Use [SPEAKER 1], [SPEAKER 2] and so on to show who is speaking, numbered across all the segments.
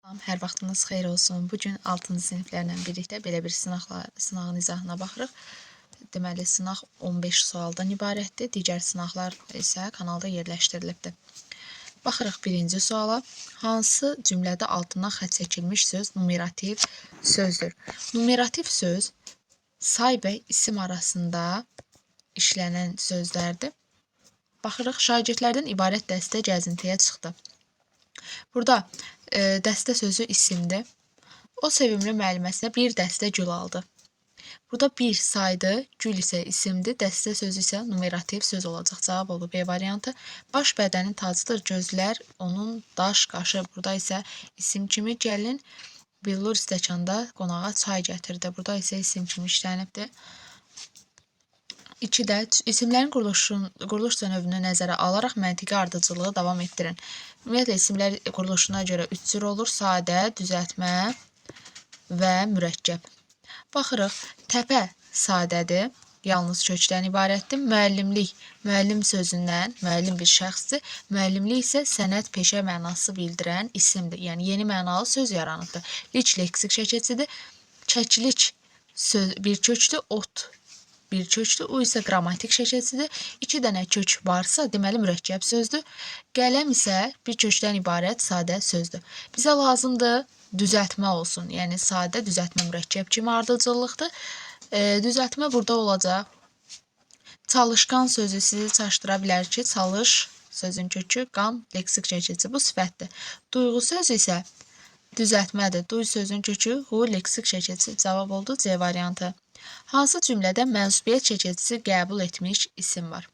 [SPEAKER 1] Hər vaxtınız xeyir olsun. Bugün 6-cı siniflərlə birlikdə belə bir sınağın izahına baxırıq. Deməli, sınaq 15 sualdan ibarətdir. Digər sınaqlar isə kanalda yerləşdirilibdir. Baxırıq birinci suala. Hansı cümlədə altından xətt çəkilmiş söz numerativ sözdür? Numerativ söz say və isim arasında işlənən sözlərdir. Baxırıq, şagirdlərdən ibarət dəstə gəzintiyə çıxdı. Burada dəstə sözü isimdir. O sevimli müəlliməsinə bir dəstə gül aldı. Burada bir saydı, gül isə isimdir, dəstə sözü isə numerativ söz olacaq. Cavab oldu B variantı. Baş bədənin tacıdır, gözlər onun daş, qaşı. Burada isə isim kimi gəlin billur stəkanda qonağa çay gətirdi. Burada isə isim kimi işlənibdir. 2-də isimlərin quruluş növünü nəzərə alaraq məntiqi ardıcılığı davam etdirin. Ümumiyyətlə, isimlər quruluşuna görə 3 cür olur. Sadə, düzəltmə və mürəkkəb. Baxırıq, təpə sadədir, yalnız kökdən ibarətdir. Müəllimlik, müəllim sözündən, müəllim bir şəxsdir. Müəllimlik isə sənət, peşə mənası bildirən isimdir. Yəni, yeni mənalı söz yaranıbdır. Lik leksik şəkilçidir. Çəkilik bir kökdür, ot bir kökdür, o isə qrammatik şəkilçidir. 2 dənə kök varsa, deməli mürəkkəb sözdür. Qələm isə bir kökdən ibarət sadə sözdür. Bizə lazımdır düzəltmə olsun. Yəni sadə düzəltmə mürəkkəb kimi ardıcıllıqdır. Düzəltmə burada olacaq. Çalışqan sözü sizi çaşdıra bilər ki, çalış sözün kökü, qan leksik şəkilçi. Bu sifətdir. Duyğu sözü isə düzəltmədir. Duy sözün kökü, hu leksik şəkilçi. Cavab oldu C variantı. Hansı cümlədə mənsubiyyət şəkilçisi qəbul etmiş isim var?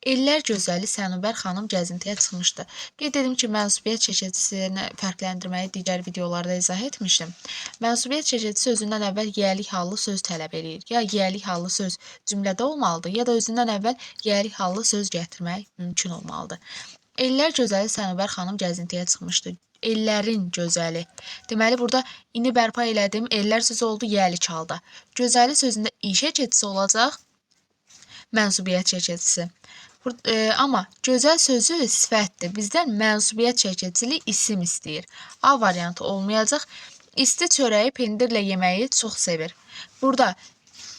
[SPEAKER 1] Ellər gözəli Sənubər xanım gəzintiyə çıxmışdı. Qeyd edim ki, mənsubiyyət şəkilçisini fərqləndirməyi digər videolarda izah etmişdim. Mənsubiyyət şəkilçisi özündən əvvəl yəlik hallı söz tələb edir. Ya yəlik hallı söz cümlədə olmalıdır, ya da özündən əvvəl yəlik hallı söz gətirmək mümkün olmalıdır. Ellər gözəli Sənubər xanım gəzintiyə çıxmışdı. Ellərin gözəli. Deməli, burada ini bərpa elədim, ellər sözü oldu yəlik halda. Gözəli sözündə i şəkilçisi olacaq, mənsubiyyət şəkilçisi. Amma gözəl sözü sifətdir. Bizdən mənsubiyyət şəkilçili isim istəyir. A variantı olmayacaq. İsti çörəyi pendirlə yeməyi çox sevir. Burada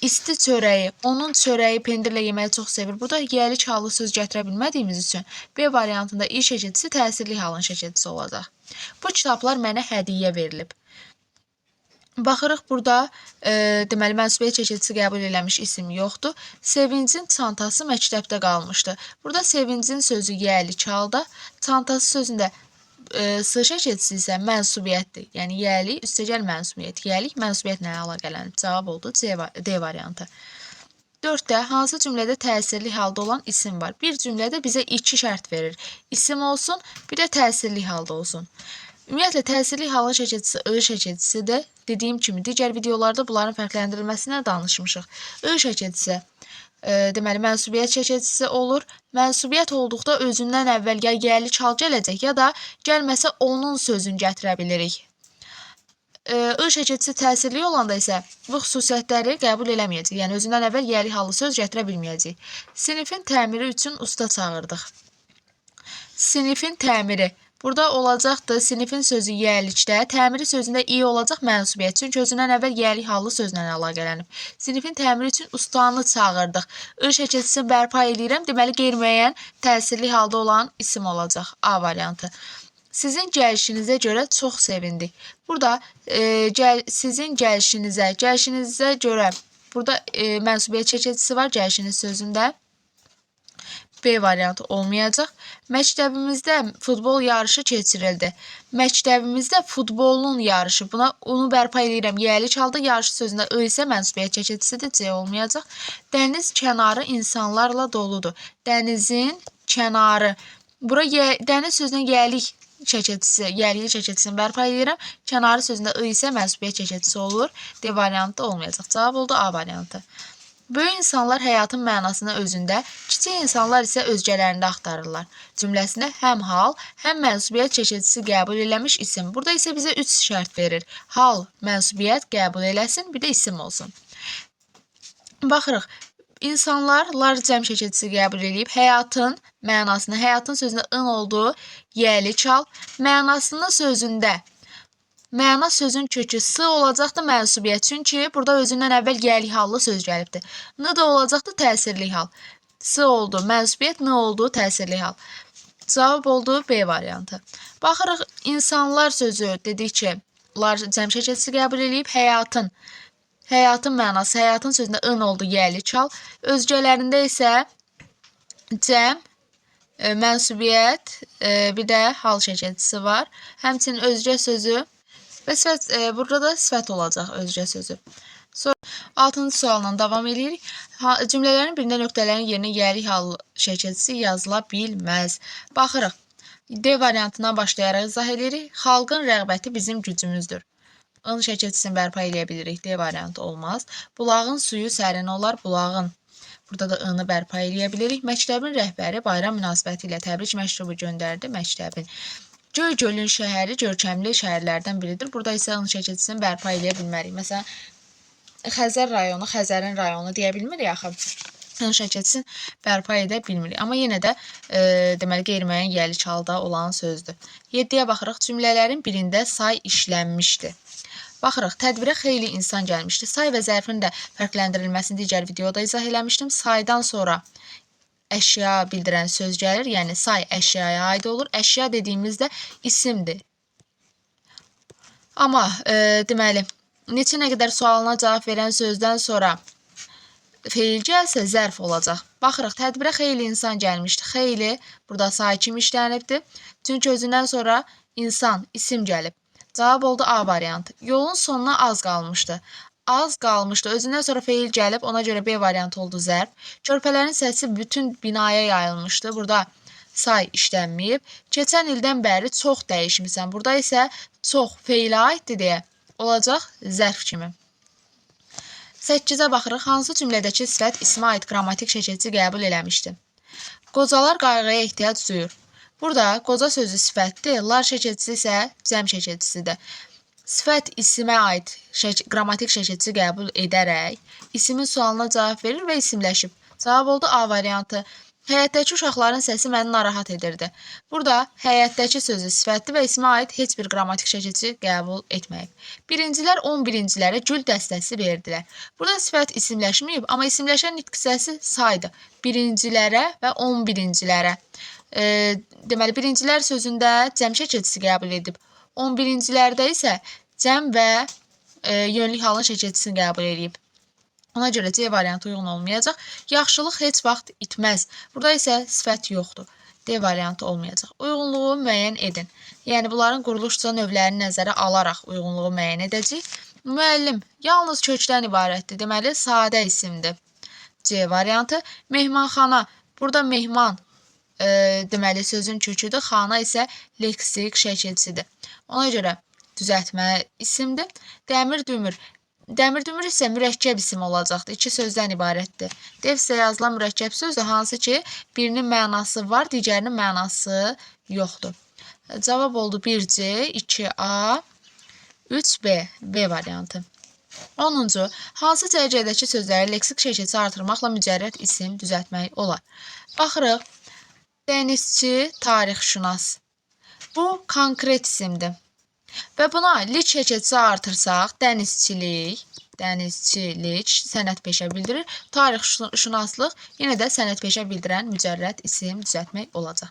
[SPEAKER 1] İsti çörəyi, onun çörəyi pendirlə yeməyi çox sevir. Burada yəlik hallı söz gətirə bilmədiyimiz üçün B variantında i şəkilçisi təsirli halın şəkilçisi olacaq. Bu kitablar mənə hədiyyə verilib. Baxırıq, burada deməli, mənsubiyyət şəkilçisi qəbul eləmiş isim yoxdur. Sevincin çantası məktəbdə qalmışdı. Burada sevincin sözü yəlik halda, çantası sözündə S şəkilçisi isə mənsubiyyətdir. Yəni, yəlik, üstəgəl mənsubiyyət. Yəlik, mənsubiyyətlə əlaqələnib. Cavab oldu D variantı. 4-də hansı cümlədə təsirli halda olan isim var? Bir cümlədə bizə 2 şərt verir. İsim olsun, bir də təsirli halda olsun. Ümumiyyətlə, təsirli halın şəkilçisi I şəkilçisidir. Dediyim kimi, digər videolarda bunların fərqləndirilməsinə danışmışıq. I şəkilçisi deməli, mənsubiyyət şəkilçisi olur. Mənsubiyyət olduqda özündən əvvəl ya yəlik hal gələcək, ya da gəlməsə onun sözünü gətirə bilirik. I şəkilçisi təsirli olanda isə bu xüsusiyyətləri qəbul eləməyəcək. Yəni, özündən əvvəl yəlik hallı söz gətirə bilməyəcək. Sinifin təmiri üçün usta çağırdıq. Sinifin təmiri. Burada olacaqdır, sinifin sözü yəlikdə, təmiri sözündə i olacaq mənsubiyyət. Çünki özündən əvvəl yəlik hallı sözlə əlaqələnib. Sinifin təmiri üçün ustanı çağırdıq. I şəkilçisini bərpa edirəm, deməli qeyri-müəyyən təsirli halda olan isim olacaq. A variantı. Sizin gəlişinizə görə çox sevindik. Burada sizin gəlişinizə görə burada mənsubiyyət şəkilçisi var gəlişiniz sözündə. B variantı olmayacaq. Məktəbimizdə futbol yarışı keçirildi. Məktəbimizdə futbolun yarışı. Buna onu bərpa edirəm. Yəlik halda yarışı sözündə I isə mənsubiyyət şəkilçisidir. C olmayacaq. Dəniz kənarı insanlarla doludur. Dənizin kənarı. Bura dəniz sözünün yəlik şəkilçisini bərpa edirəm. Kənarı sözündə I isə mənsubiyyət şəkilçisi olur. D variantı olmayacaq. Cavab oldu A variantı. Böyük insanlar həyatın mənasını özündə, kiçik insanlar isə özgələrində axtarırlar. Cümləsində həm hal, həm mənsubiyyət şəkilçisi qəbul eləmiş isim. Burada isə bizə 3 şərt verir. Hal, mənsubiyyət qəbul eləsin, bir də isim olsun. Baxırıq, insanlar cəm şəkilçisi qəbul edib, həyatın mənasını, həyatın sözündə ın olduğu yəlik hal, mənasını sözündə Məna sözün kökü s olacaqdı mənsubiyyət. Çünki burada özündən əvvəl gəlik hallı söz gəlibdi. N da olacaqdı təsirli hal. S oldu mənsubiyyət, n oldu təsirli hal. Cavab oldu B variantı. Baxırıq, insanlar sözü dedik ki, lar cəm şəkilçisi qəbul edib, həyatın mənası, həyatın sözündə ın oldu, yəli çal. Özgələrində isə cəm, mənsubiyyət, bir də hal şəkilçisi var. Həmçinin özgə sözü və sifət, burada da sifət olacaq özgə sözü. Sonra 6-cı sualla davam edirik. Cümlələrin birində nöqtələrin yerinə yəlik hal şəkilçisi yazıla bilməz. Baxırıq. D variantından başlayaraq izah edirik. Xalqın rəğbəti bizim gücümüzdür. In şəkilçisini bərpa edə bilirik. D variantı olmaz. Bulağın suyu sərin olar. Bulağın. Burada da ını bərpa edə bilirik. Məktəbin rəhbəri bayram münasibəti ilə təbrik məktubu göndərdi. Məktəbin. Göy-gölün şəhəri görkəmli şəhərlərdən biridir. Burada isə ın şəkilçisini bərpa edə bilmərik. Məsələn, Xəzər rayonu, Xəzərin rayonu deyə bilmirik axı. In şəkilçisini bərpa edə bilmirik. Amma yenə də deməli qeyri-müəyyən yəlik halda olan sözdür. 7-yə baxırıq. Cümlələrin birində say işlənmişdi. Baxırıq, tədbirə xeyli insan gəlmişdi. Say və zərfin də fərqləndirilməsini digər videoda izah eləmişdim. Saydan sonra əşya bildirən söz gəlir. Yəni, say əşyaya aid olur. Əşya dediyimizdə isimdir. Amma, deməli, neçə nə qədər sualına cavab verən sözdən sonra feil gəlsə zərf olacaq. Baxırıq, tədbirə xeyli insan gəlmişdi. Xeyli, burada say kimi işlənibdir. Çünki özündən sonra insan, isim gəlib. Cavab oldu A variantı. Yolun sonuna az qalmışdı. Az qalmışdı. Özündən sonra feil gəlib, ona görə B variantı oldu zərf. Körpələrin səsi bütün binaya yayılmışdı. Burada say işlənməyib. Keçən ildən bəri çox dəyişmisən. Burada isə çox feilə aiddir deyə olacaq zərf kimi. 8-ə baxırıq. Hansı cümlədəki sifət ismə aid qrammatik şəkilçi qəbul eləmişdi? Qocalar qayğıya ehtiyac duyur. Burada qoca sözü sifətdir, lar şəkilçisi isə cəm şəkilçisidir. Sifət isimə aid qrammatik şəkilçi qəbul edərək isimin sualına cavab verir və isimləşib. Cavab oldu A variantı. Həyətdəki uşaqların səsi məni narahat edirdi. Burada həyətdəki sözü sifətli və ismə aid heç bir qrammatik şəkilçi qəbul etməyib. Birincilər 11-cilərə gül dəstəsi verdilər. Burada sifət isimləşməyib, amma isimləşən nitq hissəsi saydı. Birincilərə və 11-cilərə. Deməli, birincilər sözündə cəm şəkilçisi qəbul edib. 11-cilərdə isə cəm və yönlük halın şəkilçisini qəbul edib. Ona görə C variantı uyğun olmayacaq. Yaxşılıq heç vaxt itməz. Burada isə sifət yoxdur. D variantı olmayacaq. Uyğunluğu müəyyən edin. Yəni, bunların quruluşca növlərini nəzərə alaraq uyğunluğu müəyyən edəcəyik. Müəllim yalnız kökdən ibarətdir. Deməli, sadə isimdir. C variantı. Mehmanxana. Burada mehman deməli, sözün köküdür. Xana isə leksik şəkilçisidir. Ona görə düzəltmə isimdir. Dəmir-dümür. Dəmir-dümür isə mürəkkəb isim olacaqdır. 2 sözdən ibarətdir. Dev isə yazılan mürəkkəb sözdür, hansı ki, birinin mənası var, digərinin mənası yoxdur. Cavab oldu 1C, 2A, 3B, B variantı. 10-cu. Hansı cərgədəki sözləri leksik şəkilçisi artırmaqla mücərrəd isim düzəltmək olar? Baxırıq. Dənizçi, tarixşünas. Bu konkret isimdir. Və buna lik şəkilçisi artırsaq, dənizçilik sənət peşə bildirir. Tarixşünaslıq yenə də sənət peşə bildirən mücərrəd isim düzəltmək olacaq.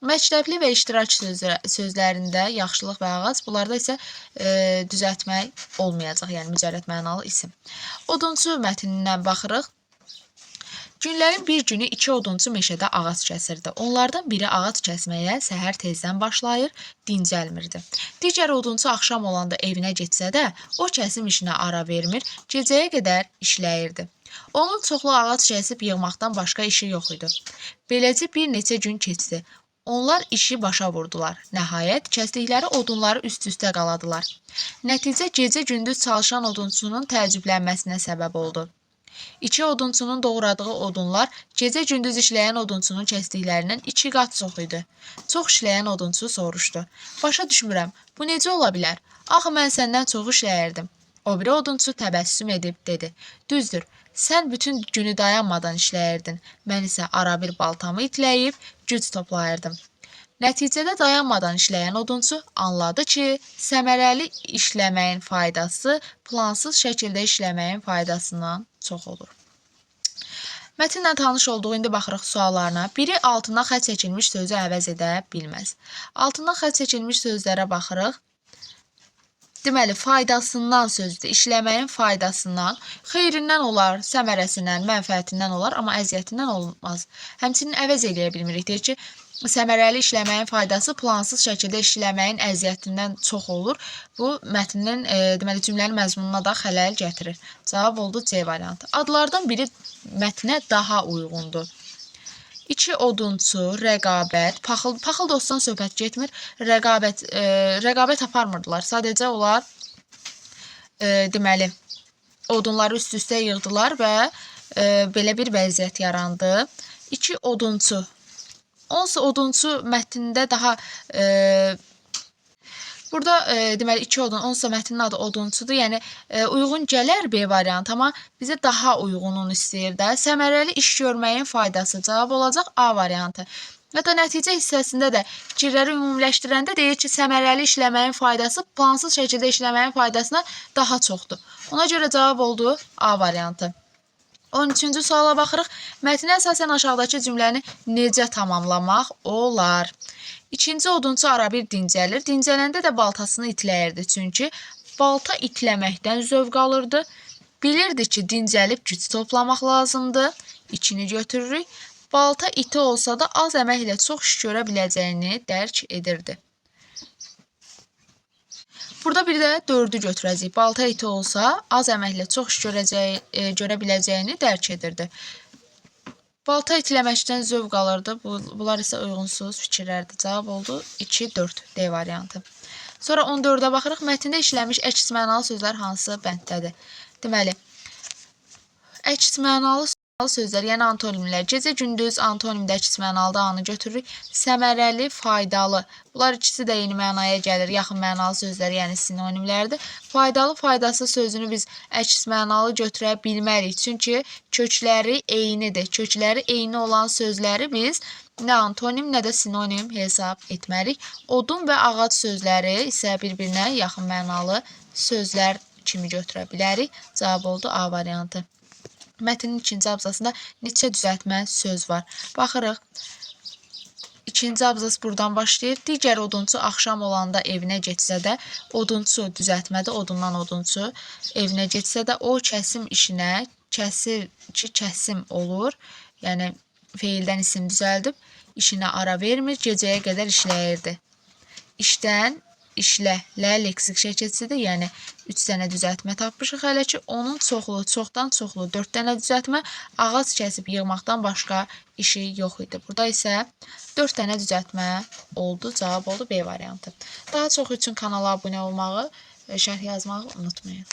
[SPEAKER 1] Məktəbli və iştirak sözlərində yaxşılıq və ağac, bunlarda isə düzəltmək olmayacaq, yəni mücərrəd mənalı isim. Odunçu mətnindən baxırıq. Günlərin bir günü 2 odunçu meşədə ağac kəsirdi. Onlardan biri ağac kəsməyə səhər tezdən başlayır, dincəlmirdi. Digər odunçu axşam olanda evinə getsə də, o kəsim işinə ara vermir, gecəyə qədər işləyirdi. Onun çoxlu ağac kəsib yığmaqdan başqa işi yox idi. Beləcə bir neçə gün keçdi. Onlar işi başa vurdular. Nəhayət, kəsdikləri odunları üst-üstə qaladılar. Nəticə gecə-gündüz çalışan odunçunun təəccüblənməsinə səbəb oldu. 2 odunçunun doğradığı odunlar gecə-gündüz işləyən odunçunun kəsdiklərindən 2 qat çox idi. Çox işləyən odunçu soruşdu. Başa düşmürəm, bu necə ola bilər? Axı mən səndən çox işləyərdim. O biri odunçu təbəssüm edib dedi. Düzdür, sən bütün günü dayanmadan işləyirdin. Mən isə ara bir baltamı itləyib güc toplayırdım. Nəticədə dayanmadan işləyən odunçu anladı ki, səmərəli işləməyin faydası plansız şəkildə işləməyin faydasından çox olur. Mətnlə tanış olduğu indi baxırıq suallarına. Biri altından xətt çəkilmiş sözü əvəz edə bilməz. Altından xətt çəkilmiş sözlərə baxırıq. Deməli, faydasından sözdür. İşləməyin faydasından, xeyrindən olar, səmərəsindən, mənfəətindən olar, amma əziyyətindən olmaz. Həmçinin əvəz eləyə bilmirik. Deyir ki, səmərəli işləməyin faydası plansız şəkildə işləməyin əziyyətindən çox olur. Bu, mətnin, deməli, cümlənin məzmununa da xələl gətirir. Cavab oldu C variantı. Adlardan biri mətnə daha uyğundur. İki odunçu, rəqabət, paxıl dostdan söhbət getmir, rəqabət aparmırdılar. Sadəcə onlar deməli odunları üst-üstə yığdılar və belə bir vəziyyət yarandı. İki odunçu. Onsuz odunçu mətndə daha burada deməli 2 odun, onsuz mətnin adı odunçudur. Yəni uyğun gələr B variantı, amma bizə daha uyğununu istəyir də. Səmərəli iş görməyin faydası cavab olacaq A variantı. Hətta nəticə hissəsində də fikirləri ümumiləşdirəndə deyir ki, səmərəli işləməyin faydası plansız şəkildə işləməyin faydasına daha çoxdur. Ona görə cavab oldu A variantı. 13-cü suala baxırıq. Mətnə əsasən aşağıdakı cümləni necə tamamlamaq olar? İkinci odunçu arabir dincəlir. Dincələndə də baltasını itləyirdi. Çünki balta itləməkdən zövq alırdı. Bilirdi ki, dincəlib güc toplamaq lazımdır. İçini götürürük. Balta iti olsa da az əməklə çox iş görə biləcəyini dərk edirdi. Burada bir də 4-ü götürəcəyik. Balta iti olsa az əməklə çox iş görə biləcəyini dərk edirdi. Balta itiləməkdən zövq alırdı. Bunlar isə uyğunsuz fikirlərdir. Cavab oldu 2-4 D variantı. Sonra 14-ə baxırıq. Mətndə işlənmiş əks mənalı sözlər hansı bənddədir? Deməli, əks mənalı sözlər, yəni antonimlər. Gecə-gündüz antonimdə əks mənalı anı götürürük. Səmərəli, faydalı. Bunlar ikisi də eyni mənaya gəlir. Yaxın mənalı sözlər, yəni sinonimlərdir. Faydalı, faydasız sözünü biz əks mənalı götürə bilmərik. Çünki kökləri eynidir. Kökləri eyni olan sözləri biz nə antonim, nə də sinonim hesab etmərik. Odun və ağac sözləri isə bir-birinə yaxın mənalı sözlər kimi götürə bilərik. Cavab oldu A variantı. Mətnin ikinci abzasında neçə düzəltmə söz var? Baxırıq. İkinci abzas buradan başlayır. Digər odunçu axşam olanda evinə getsə də, odunçu düzəltmədə odundan odunçu evinə getsə də, o kəsim işinə kəsir ki, kəsim olur. Yəni, feildən isim düzəldib, işinə ara vermir, gecəyə qədər işləyirdi. İşdən işlə leksik şəkilçidir. Yəni 3 dənə düzəltmə tapmışıq hələ ki. Onun çoxlu, çoxdan çoxlu 4 dənə düzəltmə, ağac kəsib yığmaqdan başqa işi yox idi. Burada isə 4 dənə düzəltmə oldu. Cavab oldu B variantı. Daha çox üçün kanala abunə olmağı və şərh yazmağı unutmayın.